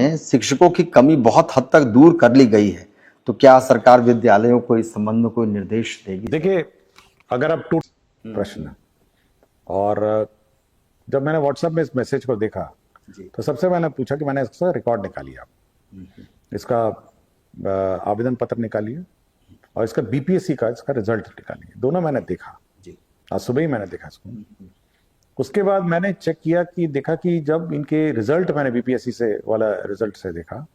में शिक्षकों की कमी बहुत हद तक दूर कर ली गई है, तो क्या सरकार विद्यालयों को इस संबंध में कोई निर्देश देगी? देखिए, अगर आप प्रश्न और जब मैंने व्हाट्सएप में इस मैसेज को देखा तो सबसे मैंने पूछा कि मैंने इसका रिकॉर्ड निकालिए, आप इसका आवेदन पत्र निकालिए और इसका बीपीएससी का इसका रिजल्ट निकालिए। दोनों मैंने देखा, आज सुबह ही मैंने देखा इसको। उसके बाद मैंने चेक किया कि देखा कि जब इनके रिजल्ट मैंने बीपीएससी से वाला रिजल्ट से देखा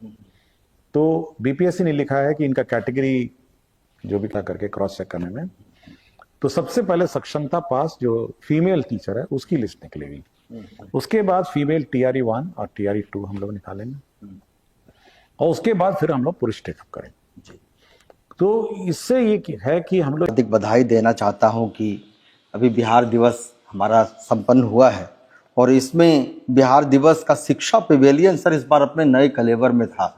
तो बीपीएससी ने लिखा है कि इनका कैटेगरी जो भी करके क्रॉस चेक करने में, तो सबसे पहले सक्षमता पास जो फीमेल टीचर है उसकी लिस्ट निकलेगी। उसके बाद फीमेल टीआरई 1 और टीआरई 2 हम लोग निकालेंगे और उसके बाद फिर हम लोग पुरुष टेकअप करेंगे। तो इससे ये है कि हम लोग हार्दिक बधाई देना चाहता हूं कि अभी बिहार दिवस हमारा संपन्न हुआ है और इसमें बिहार दिवस का शिक्षा पेवेलियन सर इस बार अपने नए कलेवर में था।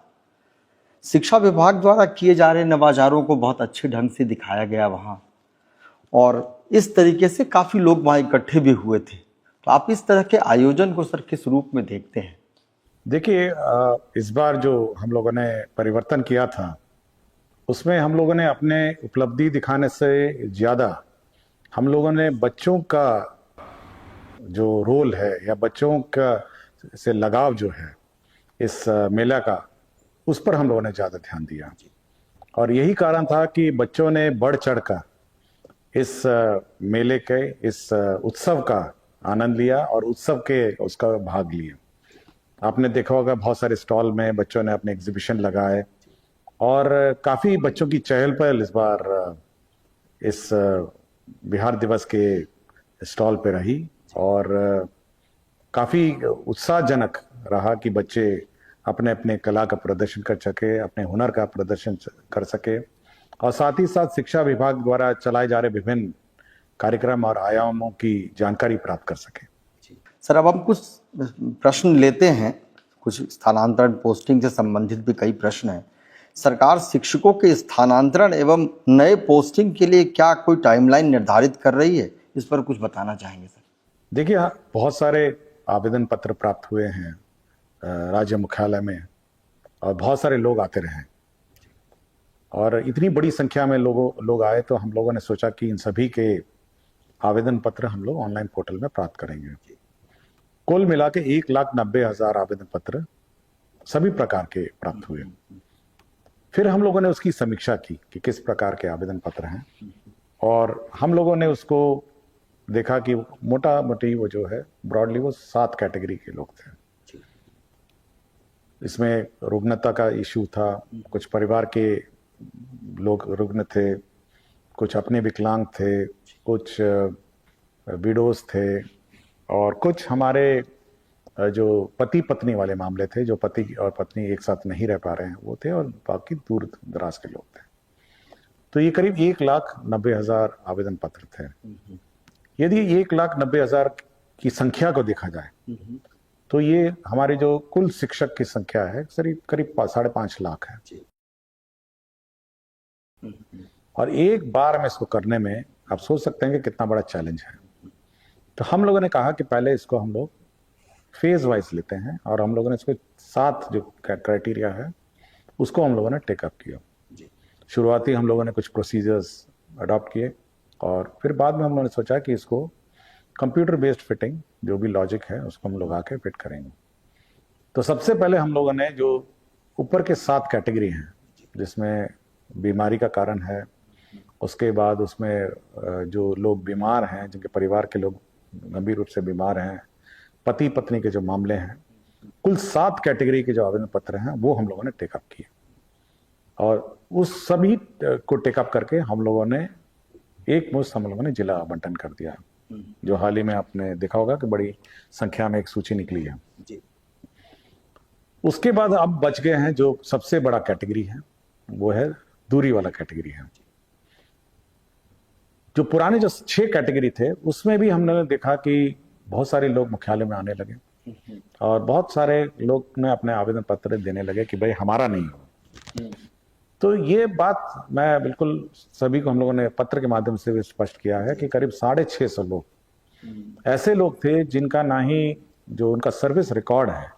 शिक्षा विभाग द्वारा किए जा रहे नवाचारों को बहुत अच्छे ढंग से दिखाया गया वहाँ, और इस तरीके से काफ़ी लोग वहाँ इकट्ठे भी हुए थे। तो आप इस तरह के आयोजन को सर किस रूप में देखते हैं? देखिए, इस बार जो हम लोगों ने परिवर्तन किया था उसमें हम लोगों ने अपने उपलब्धि दिखाने से ज़्यादा हम लोगों ने बच्चों का जो रोल है या बच्चों का से लगाव जो है इस मेला का, उस पर हम लोगों ने ज़्यादा ध्यान दिया। और यही कारण था कि बच्चों ने बढ़ चढ़ कर इस मेले के इस उत्सव का आनंद लिया और उत्सव के उसका भाग लिया। आपने देखा होगा बहुत सारे स्टॉल में बच्चों ने अपने एग्जीबिशन लगाए और काफ़ी बच्चों की चहल पहल इस बार इस बिहार दिवस के स्टॉल पे रही और काफ़ी उत्साहजनक रहा कि बच्चे अपने अपने कला का प्रदर्शन कर सके, अपने हुनर का प्रदर्शन कर सके और साथ ही साथ शिक्षा विभाग द्वारा चलाए जा रहे विभिन्न कार्यक्रम और आयामों की जानकारी प्राप्त कर सके। सर, अब हम कुछ प्रश्न लेते हैं, कुछ स्थानांतरण पोस्टिंग से संबंधित भी कई प्रश्न हैं। सरकार शिक्षकों के स्थानांतरण एवं नए पोस्टिंग के लिए क्या कोई टाइमलाइन निर्धारित कर रही है? इस पर कुछ बताना चाहेंगे सर? देखिए, बहुत सारे आवेदन पत्र प्राप्त हुए हैं राज्य मुख्यालय में और बहुत सारे लोग आते रहे और इतनी बड़ी संख्या में लोग आए तो हम लोगों ने सोचा कि इन सभी के आवेदन पत्र हम लोग ऑनलाइन पोर्टल में प्राप्त करेंगे। कुल मिला के 1,90,000 आवेदन पत्र सभी प्रकार के प्राप्त हुए। फिर हम लोगों ने उसकी समीक्षा की कि किस प्रकार के आवेदन पत्र हैं और हम लोगों ने उसको देखा कि मोटा मोटी वो जो है ब्रॉडली वो 7 कैटेगरी के लोग थे। इसमें रुग्णता का इशू था, कुछ परिवार के लोग रुग्ण थे, कुछ अपने विकलांग थे, कुछ विडोज थे और कुछ हमारे जो पति पत्नी वाले मामले थे, जो पति और पत्नी एक साथ नहीं रह पा रहे हैं वो थे और बाकी दूर दराज के लोग थे। तो ये करीब 1,90,000 आवेदन पत्र थे। यदि 1,90,000 की संख्या को देखा जाए तो ये हमारे जो कुल शिक्षक की संख्या है करीब 5.5 लाख है। और एक बार में इसको करने में आप सोच सकते हैं कि कितना बड़ा चैलेंज है। तो हम लोगों ने कहा कि पहले इसको हम लोग फेज वाइज लेते हैं और हम लोगों ने इसको 7 जो क्राइटेरिया है उसको हम लोगों ने टेकअप किया। शुरुआती हम लोगों ने कुछ प्रोसीजर्स अडॉप्ट किए और फिर बाद में हम लोगों ने सोचा कि इसको कंप्यूटर बेस्ड फिटिंग जो भी लॉजिक है उसको हम लोग आके फिट करेंगे। तो सबसे पहले हम लोगों ने जो ऊपर के 7 कैटेगरी हैं जिसमें बीमारी का कारण है, उसके बाद उसमें जो लोग बीमार हैं, जिनके परिवार के लोग गंभीर रूप से बीमार हैं, पति पत्नी के जो मामले हैं, कुल 7 कैटेगरी के जो आवेदन पत्र हैं वो हम लोगों ने टेकअप किए और उस सभी को टेकअप करके हम लोगों ने एक मुश्त हम लोगों ने जिला आवंटन कर दिया, जो हाल ही में आपने देखा होगा कि बड़ी संख्या में एक सूची निकली है। उसके बाद अब बच गए हैं जो सबसे बड़ा कैटेगरी है, वो है दूरी वाला कैटेगरी है। जो पुराने जो 6 कैटेगरी थे उसमें भी हमने देखा कि बहुत सारे लोग मुख्यालय में आने लगे और बहुत सारे लोग ने अपने आवेदन पत्र देने लगे कि भाई हमारा नहीं हो। तो ये बात मैं बिल्कुल सभी को हम लोगों ने पत्र के माध्यम से भी स्पष्ट किया है कि करीब 650 लोग ऐसे लोग थे जिनका ना ही जो उनका सर्विस रिकॉर्ड है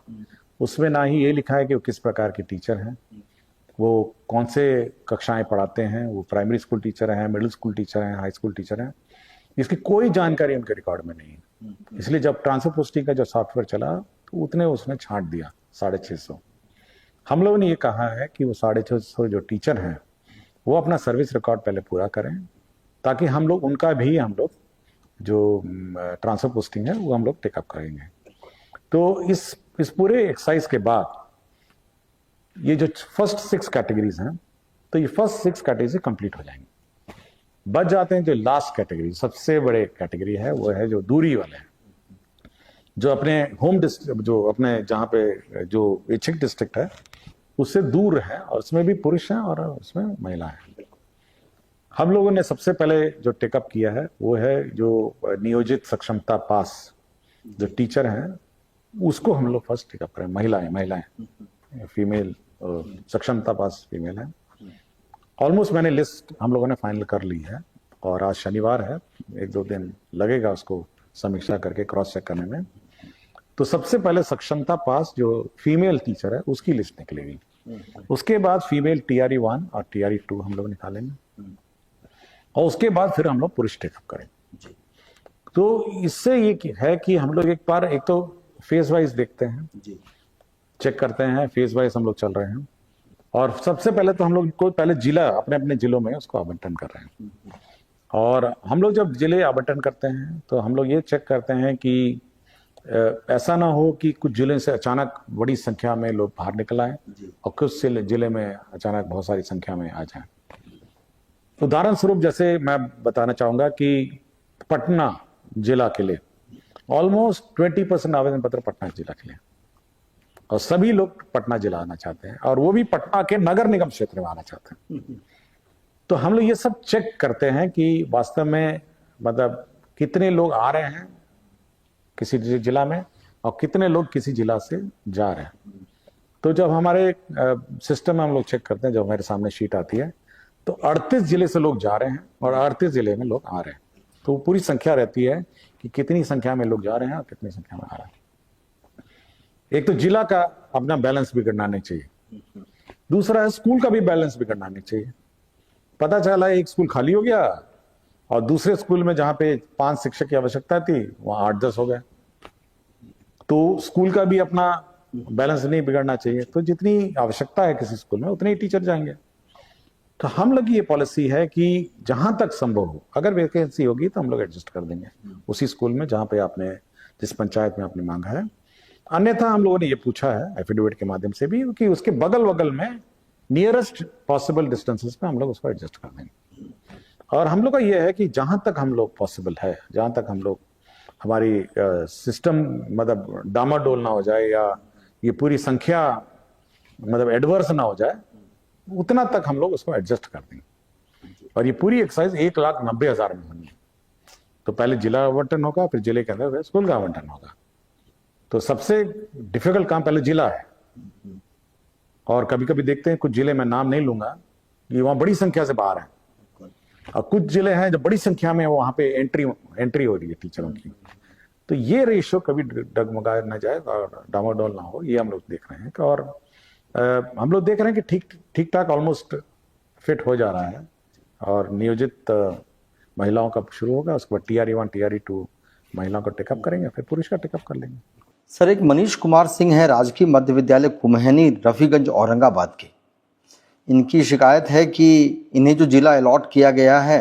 उसमें ना ही ये लिखा है कि वो किस प्रकार के टीचर हैं, वो कौन से कक्षाएं पढ़ाते हैं, वो प्राइमरी स्कूल टीचर हैं, मिडिल स्कूल टीचर हैं, हाई स्कूल टीचर हैं, इसकी कोई जानकारी उनके रिकॉर्ड में नहीं है। इसलिए जब ट्रांसफर पोस्टिंग का जो सॉफ्टवेयर चला तो उतने उसने छांट दिया 650। हम लोगों ने ये कहा है कि वो 650 जो टीचर हैं वो अपना सर्विस रिकॉर्ड पहले पूरा करें, ताकि हम लोग उनका भी हम लोग जो ट्रांसफर पोस्टिंग है वो हम लोग टेकअप करेंगे। तो इस पूरे एक्सरसाइज के बाद ये जो फर्स्ट 6 कैटेगरीज हैं, तो ये फर्स्ट 6 कैटेगरी कंप्लीट हो जाएंगे। बच जाते हैं जो लास्ट कैटेगरी, सबसे बड़े कैटेगरी है, वो है जो दूरी वाले हैं, जो अपने होम डिस्ट्रिक्ट, जो अपने जहाँ पे जो इच्छिक डिस्ट्रिक्ट है उससे दूर है, और उसमें भी पुरुष हैं और उसमें महिला है। हम लोगों ने सबसे पहले जो टेकअप किया है वो है जो नियोजित सक्षमता पास जो टीचर हैं उसको हम लोग फर्स्ट टेकअप करें। महिलाएं फीमेल सक्षमता पास फीमेल है। ऑलमोस्ट मैंने लिस्ट हम लोगों ने फाइनल कर ली है, और आज शनिवार है, 1-2 दिन लगेगा उसको समीक्षा करके क्रॉस चेक करने में। तो सबसे पहले सक्षमता पास जो फीमेल टीचर है उसकी लिस्ट निकलेगी, उसके बाद फीमेल TRE 1 और TRE 2 हम लोग निकालेंगे, और उसके बाद फिर हम लोग पुरुष टेकअप करेंगे। तो इससे ये है कि हम लोग एक तो फेज वाइज देखते हैं, चेक करते हैं, फेज वाइज हम लोग चल रहे हैं। और सबसे पहले तो हम लोग को पहले जिला अपने अपने जिलों में उसको आवंटन कर रहे हैं, और हम लोग जब जिले आवंटन करते हैं तो हम लोग ये चेक करते हैं कि ऐसा ना हो कि कुछ जिले से अचानक बड़ी संख्या में लोग बाहर निकल आए और कुछ जिले में अचानक बहुत सारी संख्या में आ जाए। उदाहरण स्वरूप जैसे मैं बताना चाहूंगा कि पटना जिला के लिए ऑलमोस्ट 20% आवेदन पत्र पटना जिला के लिए, और सभी लोग पटना जिला आना चाहते हैं, और वो भी पटना के नगर निगम क्षेत्र में आना चाहते हैं। तो हम लोग ये सब चेक करते हैं कि वास्तव में मतलब कितने लोग आ रहे हैं किसी जिला में और कितने लोग किसी जिला से जा रहे हैं। तो जब हमारे सिस्टम में हम लोग चेक करते हैं, जब हमारे सामने शीट आती है, तो 38 जिले से लोग जा रहे हैं और 38 जिले में लोग आ रहे हैं। तो पूरी संख्या रहती है कि कितनी संख्या में लोग जा रहे हैं और कितनी संख्या में आ रहे हैं। एक तो जिला का अपना बैलेंस बिगड़ना नहीं चाहिए, दूसरा है स्कूल का भी बैलेंस बिगड़ना नहीं चाहिए। पता चला एक स्कूल खाली हो गया और दूसरे स्कूल में जहां पे 5 शिक्षक की आवश्यकता थी वहां 8-10 हो गए, तो स्कूल का भी अपना बैलेंस नहीं बिगड़ना चाहिए। तो जितनी आवश्यकता है किसी स्कूल में उतने ही टीचर जाएंगे। तो हम लोग की ये पॉलिसी है कि जहां तक संभव हो, अगर वैकेंसी होगी तो हम लोग एडजस्ट कर देंगे उसी स्कूल में जहां पे आपने जिस पंचायत में आपने मांगा है। अन्यथा हम लोगों ने ये पूछा है एफिडेविट के माध्यम से भी कि उसके बगल में नियरेस्ट पॉसिबल डिस्टेंसेस पे हम लोग उसको एडजस्ट कर देंगे। और हम लोग का ये है कि जहां तक हम लोग पॉसिबल है, जहां तक हम लोग हमारी सिस्टम मतलब डामाडोल ना हो जाए या ये पूरी संख्या मतलब एडवर्स ना हो जाए, उतना तक हम लोग उसको एडजस्ट कर देंगे। और ये पूरी एक्सरसाइज 1,90,000 में होनी है। तो पहले जिला आवंटन होगा, फिर जिले के अंदर स्कूल का आवंटन होगा। तो सबसे डिफिकल्ट काम पहले जिला है, और कभी कभी देखते हैं कुछ जिले में नाम नहीं लूंगा कि वहां बड़ी संख्या से बाहर है, और कुछ जिले हैं जो बड़ी संख्या में वहां पे एंट्री हो रही है टीचरों की। तो ये रेशियो कभी डगमगाया ना जाए और डामाडोल ना हो, ये हम लोग देख रहे हैं। और हम लोग देख रहे हैं कि ठीक ठाक ऑलमोस्ट फिट हो जा रहा है। और नियोजित महिलाओं का शुरू होगा, उसके बाद TRE 1 TRE 2 महिलाओं का टेकअप करेंगे, फिर पुरुष का टेकअप कर लेंगे। सर, एक मनीष कुमार सिंह है, राजकीय मध्य विद्यालय कुम्हैनी, रफीगंज, औरंगाबाद के। इनकी शिकायत है कि इन्हें जो जिला अलॉट किया गया है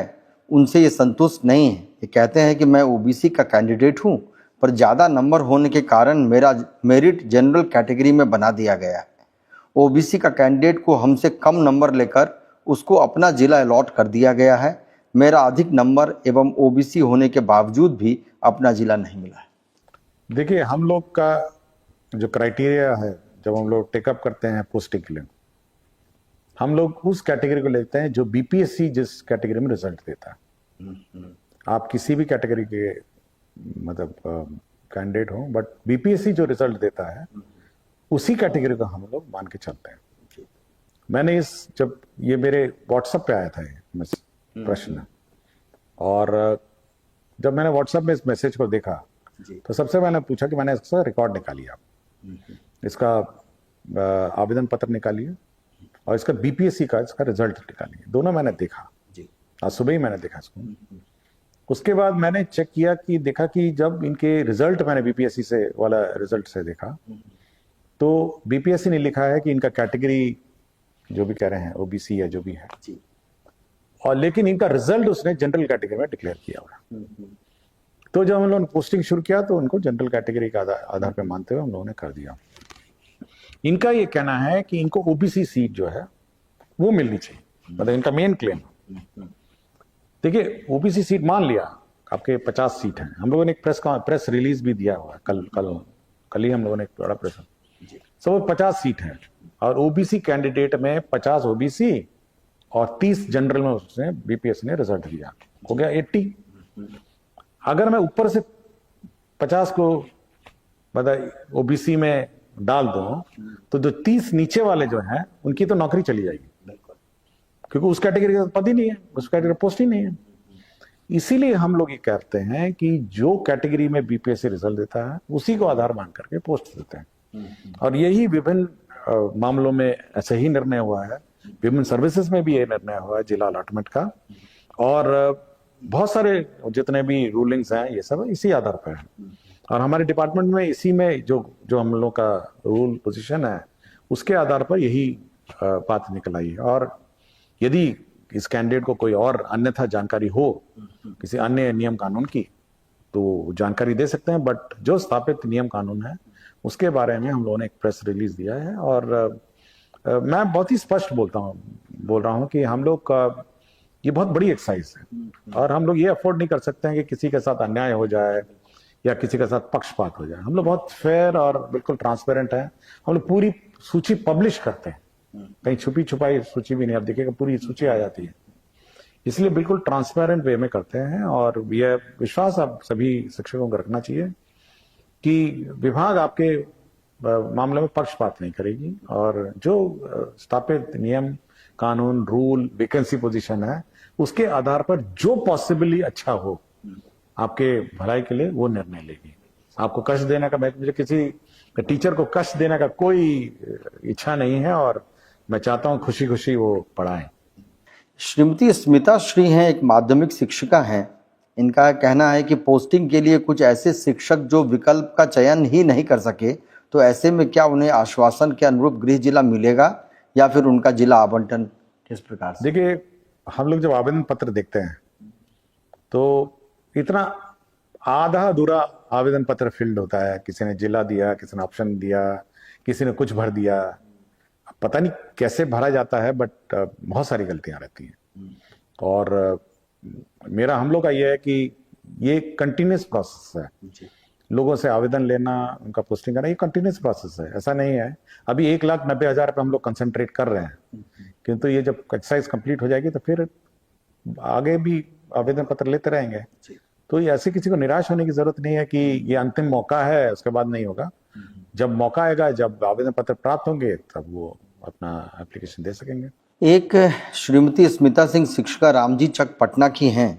उनसे ये संतुष्ट नहीं है। ये कहते हैं कि मैं OBC का कैंडिडेट हूँ, पर ज़्यादा नंबर होने के कारण मेरा मेरिट जनरल कैटेगरी में बना दिया गया है। OBC का कैंडिडेट को हमसे कम नंबर लेकर उसको अपना जिला अलॉट कर दिया गया है। मेरा अधिक नंबर एवं OBC होने के बावजूद भी अपना जिला नहीं मिला है। देखिए, हम लोग का जो क्राइटेरिया है, जब हम लोग टेकअप करते हैं पोस्टिंग के लिए, हम लोग उस कैटेगरी को लेते हैं जो BPSC जिस कैटेगरी में रिजल्ट देता है। आप किसी भी कैटेगरी के मतलब कैंडिडेट हो, बट BPSC जो रिजल्ट देता है उसी कैटेगरी को हम लोग मान के चलते हैं। मैंने जब ये मेरे व्हाट्सएप पे आया था ये प्रश्न, और जब मैंने व्हाट्सएप में इस मैसेज को देखा तो सबसे पहले पूछा कि मैंने इसका रिकॉर्ड निकालिए आप। इसका आवेदन पत्र निकालिए और इसका बीपीएससी का इसका रिजल्ट निकालिए। दोनों मैंने देखा, जी। आज सुबह ही मैंने देखा इसको। उसके बाद मैंने चेक किया कि देखा कि जब इनके रिजल्ट मैंने बीपीएससी से वाला रिजल्ट से देखा तो बीपीएससी ने लिखा है कि इनका कैटेगरी जो भी कह रहे हैं ओबीसी या जो भी है, जी। और लेकिन इनका रिजल्ट उसने जनरल कैटेगरी में डिक्लेयर किया हुआ। तो जब हम लोगों ने पोस्टिंग शुरू किया तो उनको जनरल कैटेगरी का आधार पर मानते हुए हम लोगों ने कर दिया। इनका ये कहना है कि इनको ओबीसी सीट जो है वो मिलनी चाहिए, मतलब इनका मेन क्लेम। देखिए ओबीसी सीट मान लिया, आपके 50 सीट हैं, हम लोगों ने एक प्रेस रिलीज भी दिया हुआ है, कल ही हम लोगों ने एक बड़ा प्रेस, सो 50 सीट है और ओबीसी कैंडिडेट में 50 ओबीसी और 30 जनरल में उसने बीपीएस ने रिजल्ट दिया, हो गया 80। अगर मैं ऊपर से 50 को मतलब ओबीसी में डाल दूं तो जो 30 नीचे वाले जो हैं उनकी तो नौकरी चली जाएगी, क्योंकि उस कैटेगरी का पद ही नहीं है, उस कैटेगरी का पोस्ट ही नहीं है। इसीलिए हम लोग ये कहते हैं कि जो कैटेगरी में बीपीएससी रिजल्ट देता है उसी को आधार मान करके पोस्ट देते हैं। और यही विभिन्न मामलों में ऐसे ही निर्णय हुआ है, विभिन्न सर्विसेज में भी ये निर्णय हुआ है जिला अलॉटमेंट का, और बहुत सारे जितने भी रूलिंग्स हैं ये सब इसी आधार पर है। और हमारे डिपार्टमेंट में इसी में जो हम लोग का रूल पोजीशन है उसके आधार पर यही बात निकल आई है। और यदि इस कैंडिडेट को कोई और अन्यथा जानकारी हो किसी अन्य नियम कानून की तो जानकारी दे सकते हैं, बट जो स्थापित नियम कानून है उसके बारे में हम लोगों ने एक प्रेस रिलीज दिया है। और मैं बहुत ही स्पष्ट बोल रहा हूं कि हम लोग का ये बहुत बड़ी एक्सरसाइज है और हम लोग ये अफोर्ड नहीं कर सकते हैं कि किसी के साथ अन्याय हो जाए या किसी के साथ पक्षपात हो जाए। हम लोग बहुत फेयर और बिल्कुल ट्रांसपेरेंट है, हम लोग पूरी सूची पब्लिश करते हैं, कहीं छुपी छुपाई सूची भी नहीं, आप देखिएगा पूरी सूची आ जाती है, इसलिए बिल्कुल ट्रांसपेरेंट वे में करते हैं। और यह विश्वास आप सभी शिक्षकों को रखना चाहिए कि विभाग आपके मामले में पक्षपात नहीं करेगी और जो स्थापित नियम कानून रूल वैकेंसी पोजीशन है उसके आधार पर जो पॉसिबली अच्छा हो आपके भलाई के लिए वो निर्णय लेगी। आपको कष्ट देने का, मुझे किसी टीचर को कष्ट देने का कोई इच्छा नहीं है और मैं चाहता हूं खुशी खुशी वो पढ़ाएं। श्रीमती स्मिता श्री हैं, एक माध्यमिक शिक्षिका हैं। इनका कहना है कि पोस्टिंग के लिए कुछ ऐसे शिक्षक जो विकल्प का चयन ही नहीं कर सके, तो ऐसे में क्या उन्हें आश्वासन के अनुरूप गृह जिला मिलेगा या फिर उनका जिला आवंटन किस प्रकार से? देखिए हम लोग जब आवेदन पत्र देखते हैं तो इतना आधा अधूरा आवेदन पत्र फिल्ड होता है, किसी ने जिला दिया, किसी ने ऑप्शन दिया, किसी ने कुछ भर दिया, पता नहीं कैसे भरा जाता है, बट बहुत सारी गलतियां रहती हैं। और हम लोग का ये है कि ये कंटिन्यूस प्रोसेस है, लोगों से आवेदन लेना, उनका पोस्टिंग करना, ये कंटिन्यूस प्रोसेस है, ऐसा नहीं है। अभी 1,90,000 पे हम लोग कंसंट्रेट कर रहे हैं, किंतु ये जब एक्सरसाइज कंप्लीट हो जाएगी तो फिर आगे भी आवेदन पत्र लेते रहेंगे। तो ये ऐसे किसी को निराश होने की जरूरत नहीं है कि ये अंतिम मौका है उसके बाद नहीं होगा। जब मौका आएगा, जब आवेदन पत्र प्राप्त होंगे तब वो अपना एप्लीकेशन दे सकेंगे। एक श्रीमती स्मिता सिंह शिक्षिका रामजी चक पटना की हैं।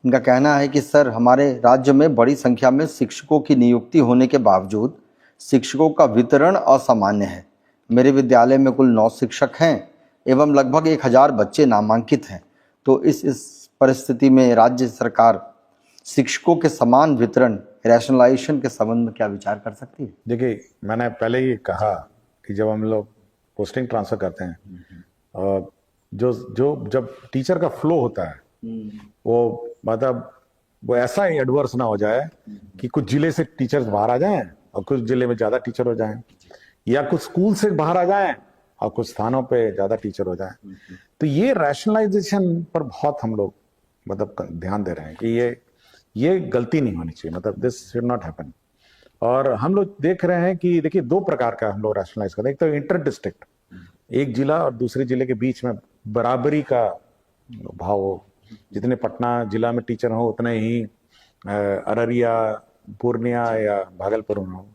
इनका कहना है कि सर, हमारे राज्य में बड़ी संख्या में शिक्षकों की नियुक्ति होने के बावजूद शिक्षकों का वितरण असामान्य है। मेरे विद्यालय में कुल 9 शिक्षक हैं एवं लगभग 1000 बच्चे नामांकित हैं। तो इस परिस्थिति में राज्य सरकार शिक्षकों के समान वितरण रैशनलाइजेशन के संबंध में क्या विचार कर सकती है? देखिए मैंने पहले ही कहा कि जब हम लोग पोस्टिंग ट्रांसफर करते हैं और जब टीचर का फ्लो होता है वो मतलब वो ऐसा ही एडवर्स ना हो जाए कि कुछ जिले से टीचर्स बाहर आ जाएं और कुछ जिले में ज्यादा टीचर हो जाएं, या कुछ स्कूल से बाहर आ जाएं और कुछ स्थानों पे ज्यादा टीचर हो जाएं। तो ये रैशनलाइजेशन पर बहुत हम लोग मतलब ध्यान दे रहे हैं कि ये गलती नहीं होनी चाहिए, मतलब दिस शुड नॉट हैपन। और हम लोग देख रहे हैं कि देखिए 2 प्रकार का हम लोग रैशनलाइज करते हैं। एक तो इंटर डिस्ट्रिक्ट, एक जिला और दूसरे जिले के बीच में बराबरी का भाव हो, जितने पटना जिला में टीचर हो उतने ही अररिया, पूर्णिया या भागलपुर में हो,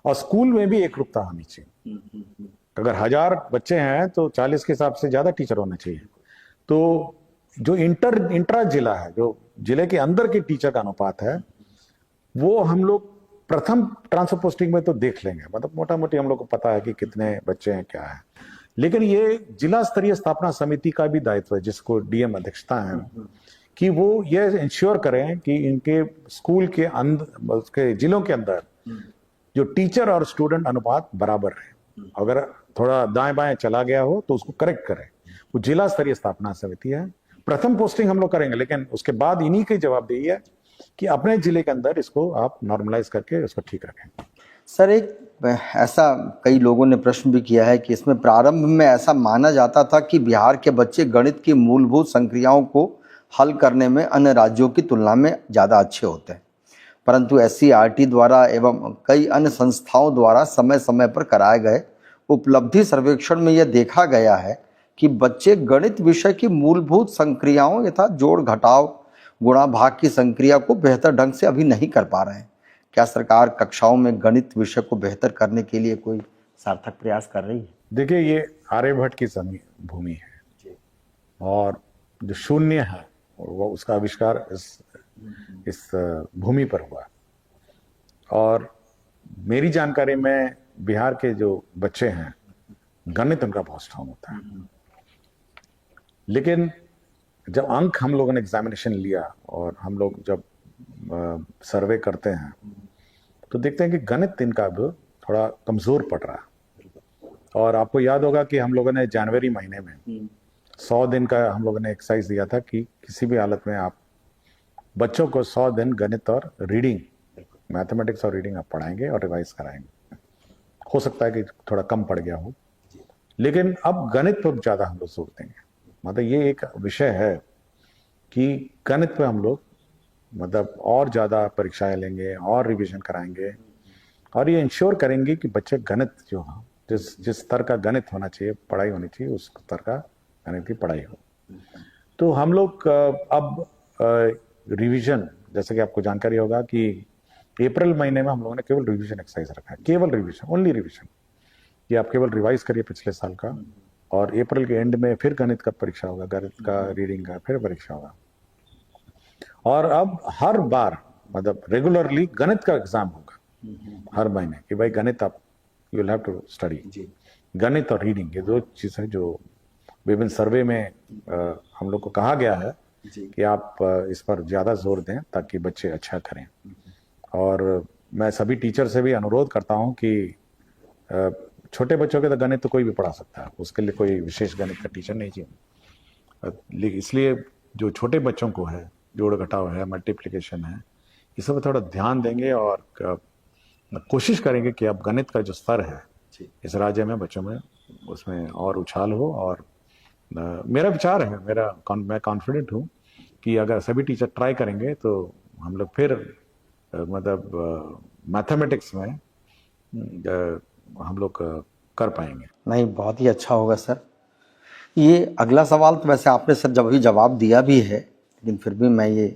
और स्कूल में भी एकरूपता होनी चाहिए। अगर 1000 बच्चे हैं तो 40 के हिसाब से ज्यादा टीचर होना चाहिए। तो जो इंट्रा जिला है, जो जिले के अंदर के टीचर का अनुपात है, वो हम लोग प्रथम ट्रांसफर पोस्टिंग में तो देख लेंगे, मतलब मोटा मोटी हम लोग को पता है कि कितने बच्चे हैं क्या है। लेकिन ये जिला स्तरीय स्थापना समिति का भी दायित्व है, जिसको डीएम अध्यक्षता है, कि वो ये इंश्योर करें कि इनके स्कूल के अंदर, उसके जिलों के अंदर जो टीचर और स्टूडेंट अनुपात बराबर है। अगर थोड़ा दाएं बाएं चला गया हो तो उसको करेक्ट करें। वो जिला स्तरीय स्थापना समिति है। प्रथम पोस्टिंग हम लोग करेंगे, लेकिन उसके बाद इन्हीं की जवाबदेही है कि अपने जिले के अंदर इसको आप नॉर्मलाइज करके उसको ठीक रखें। सर, एक ऐसा कई लोगों ने प्रश्न भी किया है कि इसमें प्रारंभ में ऐसा माना जाता था कि बिहार के बच्चे गणित की मूलभूत संक्रियाओं को हल करने में अन्य राज्यों की तुलना में ज़्यादा अच्छे होते हैं, परंतु एससीईआरटी द्वारा एवं कई अन्य संस्थाओं द्वारा समय समय पर कराए गए उपलब्धि सर्वेक्षण में यह देखा गया है कि बच्चे गणित विषय की मूलभूत संक्रियाओं यथा जोड़ घटाव गुणा भाग की संक्रिया को बेहतर ढंग से अभी नहीं कर पा रहे हैं। क्या सरकार कक्षाओं में गणित विषय को बेहतर करने के लिए कोई सार्थक प्रयास कर रही है? देखिए, ये आर्यभट्ट की भूमि है और जो शून्य है वो उसका आविष्कार इस भूमि पर हुआ। और मेरी जानकारी में बिहार के जो बच्चे हैं गणित उनका बहुत स्ट्रांग होता है। लेकिन जब अंक हम लोगों ने एग्जामिनेशन लिया और हम लोग जब सर्वे करते हैं तो देखते हैं कि गणित इनका अब थोड़ा कमजोर पड़ रहा है। और आपको याद होगा कि हम लोगों ने जनवरी महीने में 100 दिन का हम लोगों ने एक्सरसाइज दिया था कि किसी भी हालत में आप बच्चों को 100 दिन गणित और रीडिंग, मैथमेटिक्स और रीडिंग आप पढ़ाएंगे और रिवाइज कराएंगे। हो सकता है कि थोड़ा कम पड़ गया हो, लेकिन अब गणित पर ज़्यादा हम लोग जोर देंगे। मतलब ये एक विषय है कि गणित पे हम लोग मतलब और ज़्यादा परीक्षाएं लेंगे और रिवीजन कराएंगे और ये इंश्योर करेंगे कि बच्चे गणित जो है, जिस स्तर का गणित होना चाहिए, पढ़ाई होनी चाहिए, उस स्तर का गणित की पढ़ाई हो। तो हम लोग अब रिवीजन, जैसे कि आपको जानकारी होगा कि अप्रैल महीने में हम लोगों ने केवल रिवीजन एक्सरसाइज रखा है, केवल रिवीजन, ओनली रिवीजन, कि आप केवल रिवाइज करिए पिछले साल का। और अप्रैल के एंड में फिर गणित का परीक्षा होगा, गणित का रीडिंग का फिर परीक्षा होगा। और अब हर बार मतलब रेगुलरली गणित का एग्जाम होगा हर महीने कि भाई गणित आप you will have to study. गणित और रीडिंग ये दो चीज है जो विभिन्न सर्वे में हम लोग को कहा गया है कि आप इस पर ज्यादा जोर दें ताकि बच्चे अच्छा करें। और मैं सभी टीचर से भी अनुरोध करता हूं कि छोटे बच्चों के तो गणित तो कोई भी पढ़ा सकता है, उसके लिए कोई विशेष गणित का टीचर नहीं चाहिए। इसलिए जो छोटे बच्चों को है, जोड़ घटाव है, मल्टीप्लिकेशन है, इस पर थोड़ा ध्यान देंगे और कोशिश करेंगे कि अब गणित का जो स्तर है इस राज्य में बच्चों में उसमें और उछाल हो। और मेरा विचार है, मैं कॉन्फिडेंट हूँ कि अगर सभी टीचर ट्राई करेंगे तो हम लोग फिर मतलब मैथमेटिक्स में हम लोग कर पाएंगे। नहीं, बहुत ही अच्छा होगा सर। ये अगला सवाल तो वैसे आपने सर जब भी जवाब दिया भी है, लेकिन फिर भी मैं ये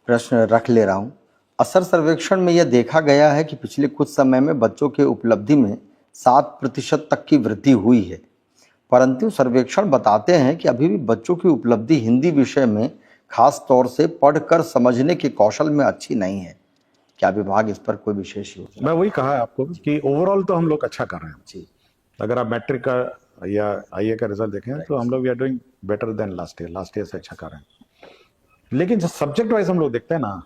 प्रश्न रख ले रहा हूँ। असर सर्वेक्षण में यह देखा गया है कि पिछले कुछ समय में बच्चों के उपलब्धि में 7% तक की वृद्धि हुई है, परंतु सर्वेक्षण बताते हैं कि अभी भी बच्चों की उपलब्धि हिंदी विषय में खास तौर से पढ़कर समझने के कौशल में अच्छी नहीं है। क्या विभाग इस पर कोई विशेष योजना? मैं वही कहा आपको कि ओवरऑल तो हम लोग अच्छा कर रहे हैं जी। अगर आप मैट्रिक का या आईए का रिजल्ट देखें तो हम लोग we are doing better than last year से अच्छा कर रहे हैं। लेकिन जब सब्जेक्ट वाइज हम लोग देखते हैं ना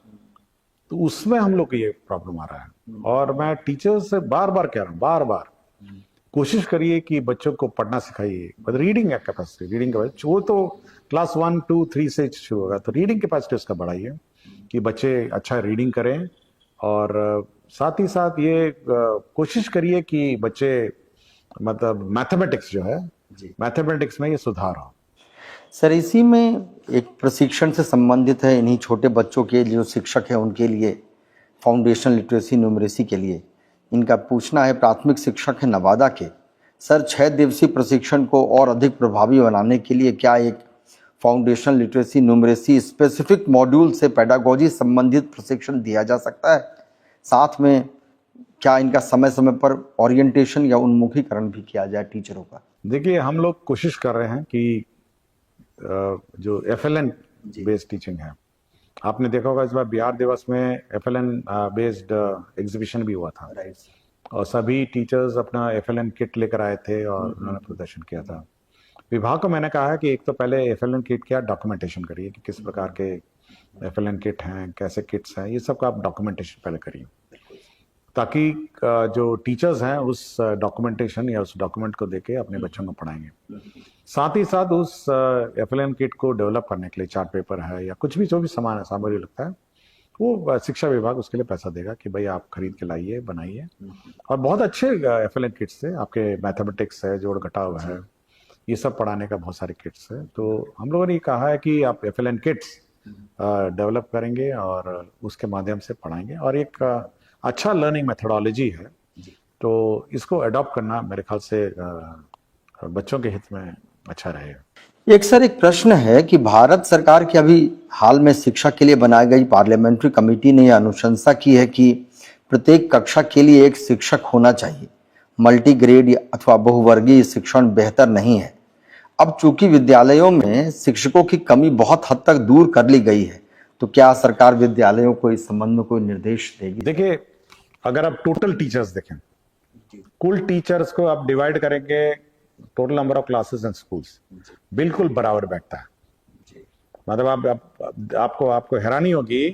तो उसमें हम लोग को ये प्रॉब्लम आ रहा है। और मैं टीचर्स से बार बार कह रहा हूँ, बार बार कोशिश करिए कि बच्चों को पढ़ना सिखाइए। रीडिंग कैपेसिटी, रीडिंग कैपेसिटी वो तो क्लास 1, 2, 3 से शुरू होगा, तो रीडिंग कैपेसिटी उसका बढ़ाइए कि बच्चे अच्छा रीडिंग करें। और साथ ही साथ ये कोशिश करिए कि बच्चे मतलब मैथमेटिक्स जो है, मैथमेटिक्स में ये सुधार हो। सर, इसी में एक प्रशिक्षण से संबंधित है, इन्हीं छोटे बच्चों के जो शिक्षक हैं उनके लिए, फाउंडेशन लिटरेसी न्यूमरेसी के लिए इनका पूछना है। प्राथमिक शिक्षक है नवादा के सर, 6 दिवसीय प्रशिक्षण को और अधिक प्रभावी बनाने के लिए क्या एक foundation literacy numeracy specific module से पेडागोजी संबंधित प्रशिक्षण दिया जा सकता है? साथ में क्या इनका समय समय पर ओरिएंटेशन या उन्मुखीकरण भी किया जाए टीचरों का? देखिए, हम लोग कोशिश कर रहे हैं कि जो FLN बेस्ड टीचिंग है आपने देखा होगा इस बार बिहार दिवस में एफएलएन बेस्ड एग्जीबिशन भी हुआ था राइट। और सभी टीचर्स अपना एफएलएन किट लेकर आए थे और उन्होंने प्रदर्शन किया था। विभाग को मैंने कहा है कि एक तो पहले एफएलएन किट का डॉक्यूमेंटेशन करिए कि किस प्रकार के एफएलएन किट हैं, कैसे किट्स हैं, ये सब का आप डॉक्यूमेंटेशन पहले करिए ताकि जो टीचर्स हैं उस डॉक्यूमेंटेशन या उस डॉक्यूमेंट को देके अपने बच्चों को पढ़ाएंगे। साथ ही साथ उस एफएलएन किट को डेवलप करने के लिए चार्ट पेपर है या कुछ भी जो भी सामान सामग्री लगता है वो शिक्षा विभाग उसके लिए पैसा देगा कि भाई आप खरीद के लाइए, बनाइए। और बहुत अच्छे एफएलएन किट्स है, आपके मैथमेटिक्स है, जोड़ घटाव है, ये सब पढ़ाने का बहुत सारे किट्स है। तो हम लोगों ने कहा है कि आप एफएलएन किट्स डेवलप करेंगे और उसके माध्यम से पढ़ाएंगे और एक अच्छा लर्निंग मेथोडोलॉजी है, तो इसको अडॉप्ट करना मेरे ख्याल से बच्चों के हित में अच्छा रहेगा। एक सर एक प्रश्न है कि भारत सरकार की अभी हाल में शिक्षा के लिए बनाई गई पार्लियामेंट्री कमेटी ने यह अनुशंसा की है कि प्रत्येक कक्षा के लिए एक शिक्षक होना चाहिए। मल्टीग्रेड अथवा बहुवर्गीय शिक्षण बेहतर नहीं है। अब चूंकि विद्यालयों में शिक्षकों की कमी बहुत हद तक दूर कर ली गई है, तो क्या सरकार विद्यालयों को इस संबंध में कोई निर्देश देगी? देखिए, अगर आप टोटल टीचर्स देखें, कुल टीचर्स को आप डिवाइड करेंगे, total number of classes and schools बिल्कुल बराबर बैठता है। मतलब आपको हैरानी होगी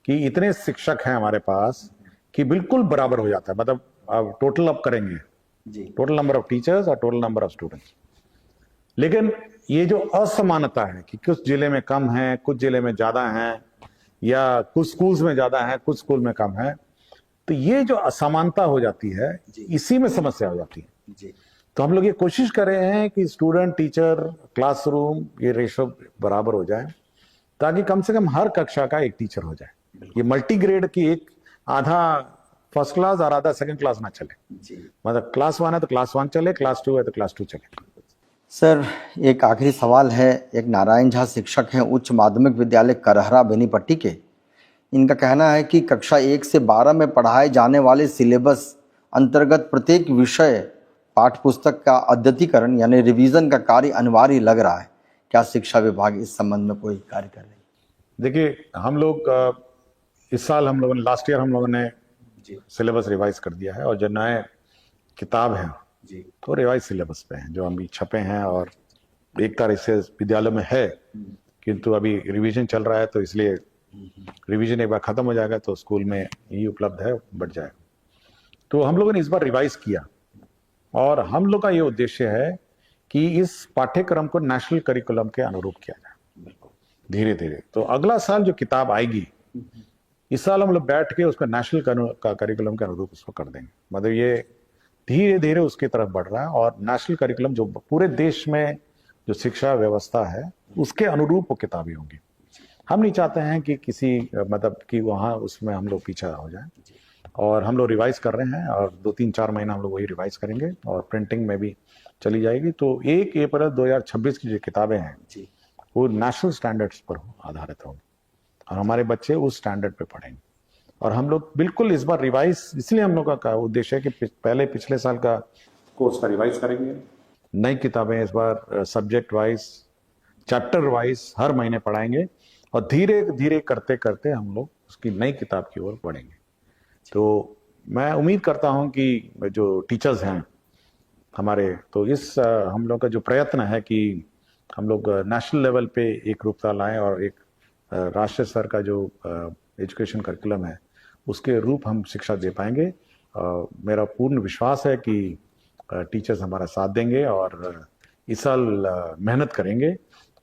कि इतने शिक्षक हैं हमारे पास कि बिल्कुल बराबर हो जाता है। मतलब आप टोटल अप करेंगे, टोटल नंबर ऑफ टीचर्स और टोटल नंबर ऑफ स्टूडेंट्स। लेकिन ये जो असमानता है कि कुछ जिले में कम है, कुछ जिले में ज्यादा है, या कुछ स्कूल्स में ज्यादा है, कुछ स्कूल में कम है, तो ये जो असमानता हो जाती है, इसी में समस्या हो जाती है। तो हम लोग ये कोशिश कर रहे हैं कि स्टूडेंट टीचर क्लासरूम ये रेशो बराबर हो जाए ताकि कम से कम हर कक्षा का एक टीचर हो जाए। ये मल्टी ग्रेड की एक आधा फर्स्ट क्लास और आधा सेकंड क्लास ना चले। मतलब क्लास 1 है तो क्लास 1 चले, क्लास 2 है तो क्लास 2 चले। सर एक आखिरी सवाल है। एक नारायण झा शिक्षक हैं उच्च माध्यमिक विद्यालय करहरा बेनीपट्टी के। इनका कहना है कि कक्षा 1 से 12 में पढ़ाए जाने वाले सिलेबस अंतर्गत प्रत्येक विषय पाठ्य पुस्तक का अद्यतीकरण यानी रिवीजन का कार्य अनिवार्य लग रहा है। क्या शिक्षा विभाग इस संबंध में कोई कार्य कर रही है? देखिए, हम लोग इस साल हम लोगों ने लास्ट ईयर हम लोगों ने सिलेबस रिवाइज कर दिया है और जो नए किताब हैं तो रिवाइज सिलेबस पे हैं जो अभी छपे हैं और एक तरह से विद्यालय में है, किंतु अभी रिवीजन चल रहा है तो इसलिए रिवीजन एक बार खत्म हो जाएगा तो स्कूल में यही उपलब्ध है, बढ़ जाएगा। तो हम लोगों ने इस बार रिवाइज किया और हम लोग का ये उद्देश्य है कि इस पाठ्यक्रम को नेशनल करिकुलम के अनुरूप किया जाए धीरे धीरे। तो अगला साल जो किताब आएगी, इस साल हम लोग बैठ के उसको नेशनल करिकुलम के अनुरूप उसको कर देंगे। मतलब ये धीरे धीरे उसकी तरफ बढ़ रहा है और नेशनल करिकुलम जो पूरे देश में जो शिक्षा व्यवस्था है उसके अनुरूप वो किताबें होंगी। हम नहीं चाहते हैं कि किसी मतलब कि वहाँ उसमें हम लोग पीछा हो जाए और हम लोग रिवाइज कर रहे हैं और 2-3-4 महीना हम लोग वही रिवाइज करेंगे और प्रिंटिंग में भी चली जाएगी। तो 1 अप्रैल 2026 की जो किताबें हैं वो नेशनल स्टैंडर्ड्स पर आधारित होंगी और हमारे बच्चे उस स्टैंडर्ड पे पढ़ेंगे। और हम लोग बिल्कुल इस बार रिवाइज, इसलिए हम लोग का उद्देश्य है कि पहले पिछले साल का कोर्स का रिवाइज करेंगे, नई किताबें इस बार सब्जेक्ट वाइज चैप्टर वाइज हर महीने पढ़ाएंगे और धीरे धीरे करते करते हम लोग उसकी नई किताब की ओर बढ़ेंगे। तो मैं उम्मीद करता हूं कि जो टीचर्स हैं हमारे, तो इस हम लोग का जो प्रयत्न है कि हम लोग नेशनल लेवल पे एक रूपता लाएं और एक राष्ट्रीय स्तर का जो एजुकेशन करिकुलम है उसके रूप हम शिक्षा दे पाएंगे। मेरा पूर्ण विश्वास है कि टीचर्स हमारा साथ देंगे और इस साल मेहनत करेंगे।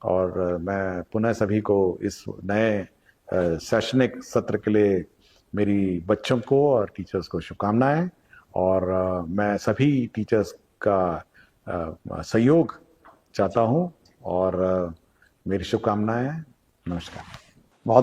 और मैं पुनः सभी को इस नए शैक्षणिक सत्र के लिए मेरी बच्चों को और टीचर्स को शुभकामनाएं और मैं सभी टीचर्स का सहयोग चाहता हूं और मेरी शुभकामनाएं। नमस्कार। बहुत